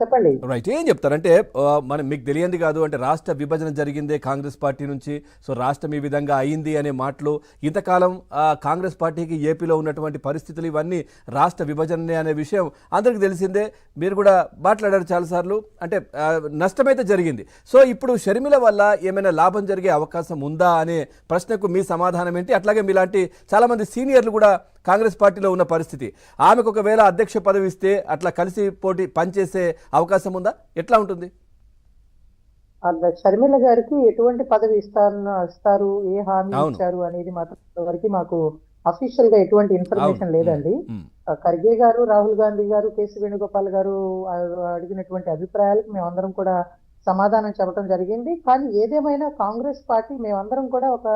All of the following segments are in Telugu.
చెప్పండి. రైట్. ఏం చెప్తారంటే మనం మీకు తెలియంది కాదు అంటే రాష్ట్ర విభజన జరిగిందే కాంగ్రెస్ పార్టీ నుంచి. సో రాష్ట్రం ఈ విధంగా అయింది అనే మాటలు ఇంతకాలం కాంగ్రెస్ పార్టీకి ఏపీలో ఉన్నటువంటి పరిస్థితులు ఇవన్నీ రాష్ట్ర విభజనే అనే విషయం అందరికీ తెలిసిందే. మీరు కూడా మాట్లాడారు చాలాసార్లు. అంటే నష్టమైతే జరిగింది. సో ఇప్పుడు షర్మిల వల్ల ఏమైనా లాభం జరిగే అవకాశం ఉందా అనే ప్రశ్నకు మీ సమాధానం ఏంటి? అట్లాగే మీలాంటి చాలామంది సీనియర్లు కూడా కాంగ్రెస్ పార్టీలో ఉన్న పరిస్థితి, ఆమెకు ఒకవేళ అధ్యక్ష పదవి ఇస్తే అట్లా కలిసి పోటీ పనిచేసే అవకాశం ఉందా? ఎట్లా ఉంటుంది? షర్మిల గారికి ఎటువంటి పదవి ఇస్తారు, ఏ హామీ ఇచ్చారు అనేది మాత్రం వరకు మాకు అఫీషియల్ గా ఎటువంటి ఇన్ఫర్మేషన్ లేదండి. ఖర్గే గారు, రాహుల్ గాంధీ గారు, కేసీ వేణుగోపాల్ గారు అడిగినటువంటి అభిప్రాయాలకు మేమందరం కూడా సమాధానం చెప్పడం జరిగింది. కానీ ఏదేమైనా కాంగ్రెస్ పార్టీ మేమందరం కూడా ఒక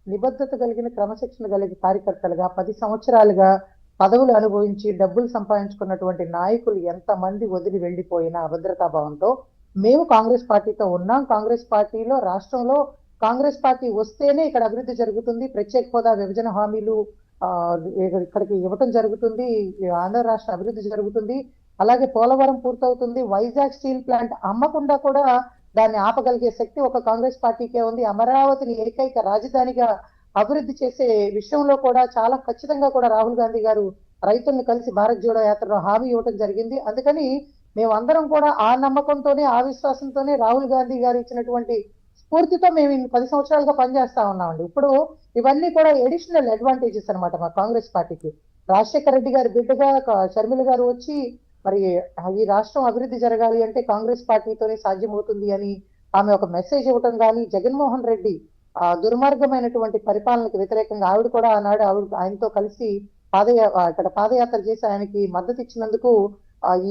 నిబద్ధత కలిగిన, క్రమశిక్షణ కలిగిన కార్యకర్తలుగా 10 సంవత్సరాలుగా పదవులు అనుభవించి డబ్బులు సంపాదించుకున్నటువంటి నాయకులు ఎంతమంది వదిలి వెళ్లిపోయినా అభద్రతా భావంతో మేము కాంగ్రెస్ పార్టీతో ఉన్నాం. కాంగ్రెస్ పార్టీలో రాష్ట్రంలో కాంగ్రెస్ పార్టీ వస్తేనే ఇక్కడ అభివృద్ధి జరుగుతుంది. ప్రత్యేక హోదా, విభజన హామీలు ఇక్కడికి ఇవ్వటం జరుగుతుంది. ఆంధ్ర రాష్ట్ర అభివృద్ధి జరుగుతుంది. అలాగే పోలవరం పూర్తవుతుంది. వైజాగ్ స్టీల్ ప్లాంట్ అమ్మకుండా కూడా దాన్ని ఆపగలిగే శక్తి ఒక కాంగ్రెస్ పార్టీకే ఉంది. అమరావతిని ఏకైక రాజధానిగా అభివృద్ధి చేసే విషయంలో కూడా చాలా ఖచ్చితంగా కూడా రాహుల్ గాంధీ గారు రైతుల్ని కలిసి భారత్ జోడో యాత్రలో హామీ ఇవ్వడం జరిగింది. అందుకని మేమందరం కూడా ఆ నమ్మకంతోనే, ఆ విశ్వాసంతోనే రాహుల్ గాంధీ గారు ఇచ్చినటువంటి స్ఫూర్తితో మేము 10 సంవత్సరాలుగా పనిచేస్తా ఉన్నామండి. ఇప్పుడు ఇవన్నీ కూడా ఎడిషనల్ అడ్వాంటేజెస్ అనమాట మా కాంగ్రెస్ పార్టీకి. రాజశేఖర రెడ్డి గారి బిడ్డగా షర్మిల గారు వచ్చి మరి ఈ రాష్ట్రం అభివృద్ధి జరగాలి అంటే కాంగ్రెస్ పార్టీతోనే సాధ్యమవుతుంది అని ఆమె ఒక మెసేజ్ ఇవ్వటం కానీ, జగన్మోహన్ రెడ్డి దుర్మార్గమైనటువంటి పరిపాలనకు వ్యతిరేకంగా ఆవిడ కూడా ఆనాడు ఆయనతో కలిసి ఇక్కడ పాదయాత్ర చేసి ఆయనకి మద్దతు ఇచ్చినందుకు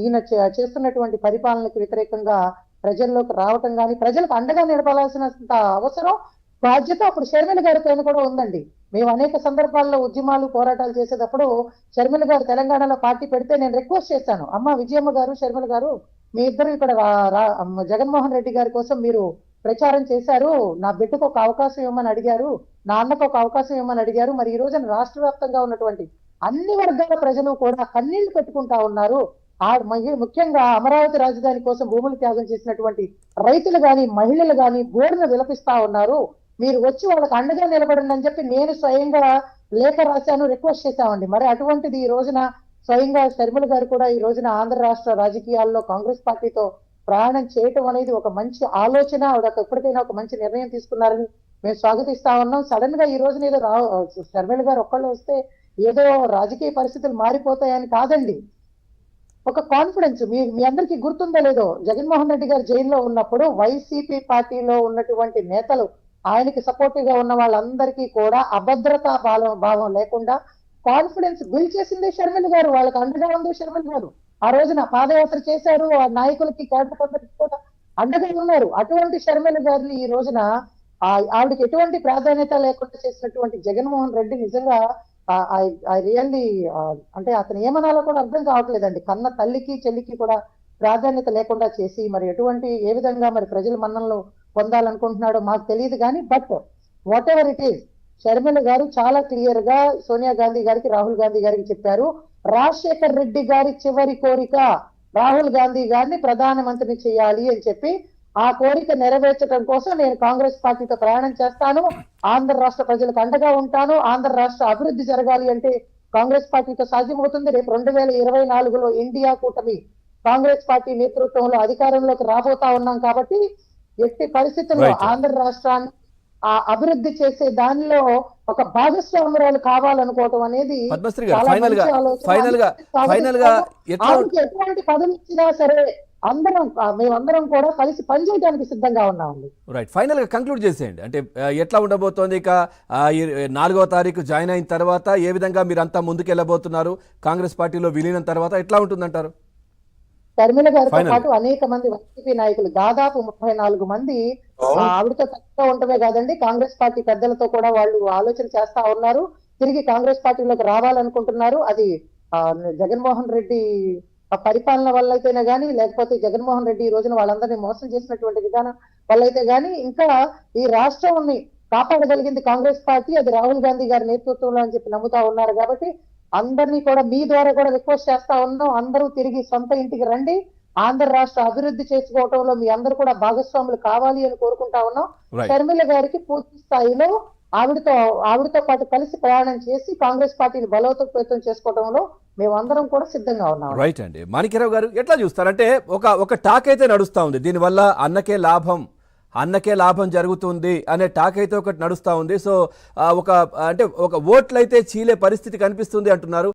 ఈయన చేస్తున్నటువంటి పరిపాలనకు వ్యతిరేకంగా ప్రజల్లోకి రావటం కానీ, ప్రజలకు అండగా నిలబడాల్సినంత అవసరం, బాధ్యత అప్పుడు షర్మిల గారి పైన కూడా ఉందండి. మేము అనేక సందర్భాల్లో ఉద్యమాలు, పోరాటాలు చేసేటప్పుడు షర్మిల గారు తెలంగాణలో పార్టీ పెడితే నేను రిక్వెస్ట్ చేశాను, అమ్మ విజయమ్మ గారు, షర్మిల గారు, మీ ఇద్దరు ఇక్కడ జగన్మోహన్ రెడ్డి గారి కోసం మీరు ప్రచారం చేశారు, నా బిడ్డకు ఒక అవకాశం ఇవ్వమని అడిగారు, నా అన్నకు ఒక అవకాశం ఇవ్వమని అడిగారు. మరి ఈ రోజున రాష్ట్ర వ్యాప్తంగా ఉన్నటువంటి అన్ని వర్గాల ప్రజలు కూడా కన్నీళ్లు పెట్టుకుంటా ఉన్నారు. ముఖ్యంగా అమరావతి రాజధాని కోసం భూములు త్యాగం చేసినటువంటి రైతులు గాని, మహిళలు గాని గోడును విలపిస్తా ఉన్నారు. మీరు వచ్చి వాళ్ళకి అండగా నిలబడండి అని చెప్పి నేను స్వయంగా లేఖ రాశాను, రిక్వెస్ట్ చేశామండి. మరి అటువంటిది ఈ రోజున స్వయంగా షర్మిల గారు కూడా ఈ రోజున ఆంధ్ర రాష్ట్ర రాజకీయాల్లో కాంగ్రెస్ పార్టీతో ప్రయాణం చేయటం అనేది ఒక మంచి ఆలోచన. ఆవిడ ఎప్పటికైనా ఒక మంచి నిర్ణయం తీసుకున్నారని మేము స్వాగతిస్తా ఉన్నాం. సడన్ గా ఈ రోజున ఏదో షర్మిల గారు ఒక్కళ్ళు వస్తే ఏదో రాజకీయ పరిస్థితులు మారిపోతాయని కాదండి. ఒక కాన్ఫిడెన్స్, మీ అందరికీ గుర్తుందో లేదో, జగన్మోహన్ రెడ్డి గారు జైల్లో ఉన్నప్పుడు వైసీపీ పార్టీలో ఉన్నటువంటి నేతలు, ఆయనకి సపోర్టివ్ గా ఉన్న వాళ్ళందరికీ కూడా అభద్రతా భావం లేకుండా కాన్ఫిడెన్స్ బిల్డ్ చేసిందే షర్మిల గారు. వాళ్ళకి అండగా ఉంది షర్మిల గారు. ఆ రోజున పాదయాత్ర చేశారు, ఆ నాయకులకి, కేడర్కి కూడా అండగా ఉన్నారు. అటువంటి షర్మిల గారిని ఈ రోజున ఆవిడకి ఎటువంటి ప్రాధాన్యత లేకుండా చేసినటువంటి జగన్మోహన్ రెడ్డి నిజంగా రియల్లీ అంటే అతను ఏమనాలో కూడా అర్థం కావట్లేదండి. కన్న తల్లికి, చెల్లికి కూడా ప్రాధాన్యత లేకుండా చేసి మరి ఏ విధంగా మరి ప్రజల మన్ననలు పొందాలనుకుంటున్నాడో మాకు తెలియదు కానీ, but what ever it is, Sharmila గారు చాలా క్లియర్ గా సోనియా గాంధీ గారికి, రాహుల్ గాంధీ గారికి చెప్పారు, రాజశేఖర్ రెడ్డి గారి చివరి కోరిక రాహుల్ గాంధీ గారిని ప్రధానమంత్రిని చేయాలి అని చెప్పి, ఆ కోరిక నెరవేర్చడం కోసం నేను కాంగ్రెస్ పార్టీతో ప్రయాణం చేస్తాను, ఆంధ్ర రాష్ట్ర ప్రజలకు అండగా ఉంటాను, ఆంధ్ర రాష్ట్ర అభివృద్ధి జరగాలి అంటే కాంగ్రెస్ పార్టీతో సాధ్యమవుతుంది. రేపు 2024లో ఇండియా కూటమి కాంగ్రెస్ పార్టీ నేతృత్వంలో అధికారంలోకి రాబోతా ఉన్నాం కాబట్టి ఎట్టి పరిస్థితుల్లో ఆంధ్ర రాష్ట్రాన్ని అభివృద్ధి చేసే దానిలో ఒక భాగస్వామ్యాలు కావాలనుకోవటం అనేది ఎటువంటి పదవి ఇచ్చినా సరే మేమందరం కూడా కలిసి పనిచేయడానికి సిద్ధంగా ఉన్నామండి. రైట్. ఫైనల్ గా కంక్లూడ్ చేసేయండి. అంటే ఎట్లా ఉండబోతోంది ఇక 4వ తారీఖు జాయిన్ అయిన తర్వాత ఏ విధంగా మీరంతా ముందుకెళ్ళబోతున్నారు? కాంగ్రెస్ పార్టీలో విలీనం తర్వాత ఎట్లా ఉంటుందంటారు? షర్మిల గారితో పాటు అనేక మంది వైసీపీ నాయకులు, దాదాపు 34 మంది ఆవిడతో తక్కువ ఉండటమే కాదండి, కాంగ్రెస్ పార్టీ పెద్దలతో కూడా వాళ్ళు ఆలోచన చేస్తా ఉన్నారు. తిరిగి కాంగ్రెస్ పార్టీలోకి రావాలనుకుంటున్నారు. అది జగన్మోహన్ రెడ్డి పరిపాలన వల్ల అయితేనే గానీ, లేకపోతే జగన్మోహన్ రెడ్డి ఈ రోజున వాళ్ళందరినీ మోసం చేసినటువంటి విధానం వల్ల అయితే గానీ, ఇంకా ఈ రాష్ట్రాన్ని కాపాడగలిగింది కాంగ్రెస్ పార్టీ, అది రాహుల్ గాంధీ గారి నేతృత్వంలో అని చెప్పి నమ్ముతా ఉన్నారు. కాబట్టి అందరినీ కూడా మీ ద్వారా కూడా రిక్వెస్ట్ చేస్తా ఉన్నాం, అందరూ తిరిగి సొంత ఇంటికి రండి, ఆంధ్ర రాష్ట్ర అభివృద్ధి చేసుకోవటంలో మీ అందరూ కూడా భాగస్వాములు కావాలి అని కోరుకుంటా ఉన్నాం. రైట్ షర్మిల గారికి పూర్తి స్థాయిలో ఆవిడతో పాటు కలిసి ప్రయాణం చేసి కాంగ్రెస్ పార్టీని బలోపేతం చేసుకోవడంలో మేమందరం కూడా సిద్ధంగా ఉన్నాం. రైట్ అండి. మాణిక్యరావు గారు ఎట్లా చూస్తారంటే ఒక టాక్ అయితే నడుస్తా ఉంది, దీనివల్ల అన్నకే లాభం జరుగుతుంది అనే టాక్ అయితే ఒకటి నడుస్తా ఉంది. సో ఒక ఓట్లయితే చీలే పరిస్థితి కనిపిస్తుంది అంటున్నారు.